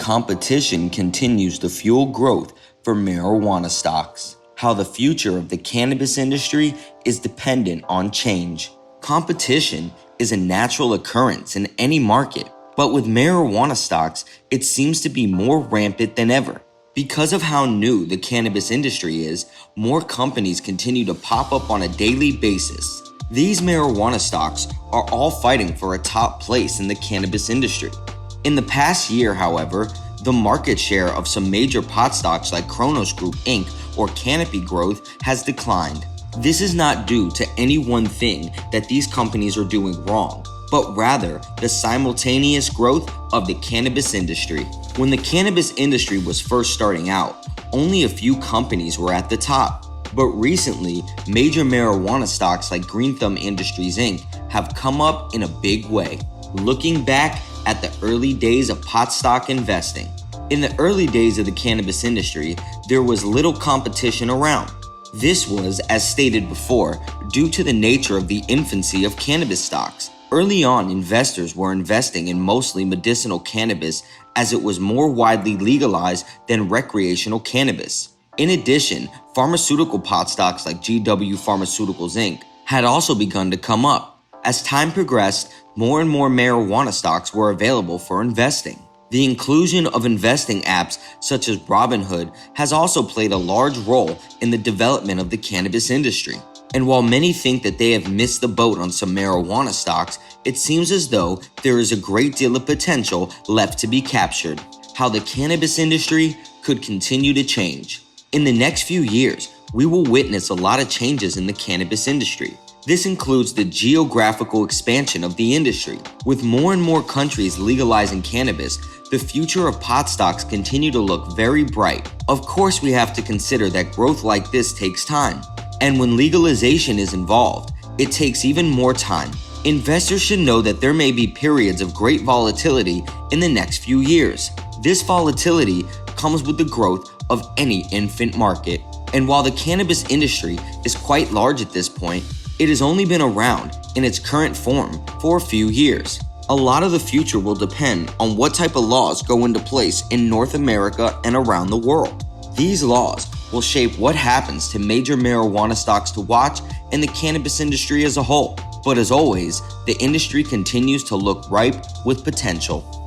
competition continues to fuel growth for marijuana stocks. How the future of the cannabis industry is dependent on change. Competition is a natural occurrence in any market, but with marijuana stocks, it seems to be more rampant than ever. Because of how new the cannabis industry is, more companies continue to pop up on a daily basis. These marijuana stocks are all fighting for a top place in the cannabis industry. In the past year, however, the market share of some major pot stocks like Cronos Group Inc. or Canopy Growth has declined. This is not due to any one thing that these companies are doing wrong, but rather the simultaneous growth of the cannabis industry. When the cannabis industry was first starting out, only a few companies were at the top. But recently, major marijuana stocks like Green Thumb Industries Inc. have come up in a big way. Looking back at the early days of pot stock investing. In the early days of the cannabis industry, there was little competition around. This was, as stated before, due to the nature of the infancy of cannabis stocks. Early on, investors were investing in mostly medicinal cannabis as it was more widely legalized than recreational cannabis. In addition, pharmaceutical pot stocks like GW Pharmaceuticals Inc. had also begun to come up. As time progressed, more and more marijuana stocks were available for investing. The inclusion of investing apps such as Robinhood has also played a large role in the development of the cannabis industry. And while many think that they have missed the boat on some marijuana stocks, it seems as though there is a great deal of potential left to be captured. How the cannabis industry could continue to change. In the next few years, we will witness a lot of changes in the cannabis industry. This includes the geographical expansion of the industry. With more and more countries legalizing cannabis, the future of pot stocks continue to look very bright. Of course, we have to consider that growth like this takes time. And when legalization is involved, it takes even more time. Investors should know that there may be periods of great volatility in the next few years. This volatility comes with the growth of any infant market. And while the cannabis industry is quite large at this point, it has only been around in its current form for a few years. A lot of the future will depend on what type of laws go into place in North America and around the world. These laws will shape what happens to major marijuana stocks to watch and the cannabis industry as a whole. But as always, the industry continues to look ripe with potential.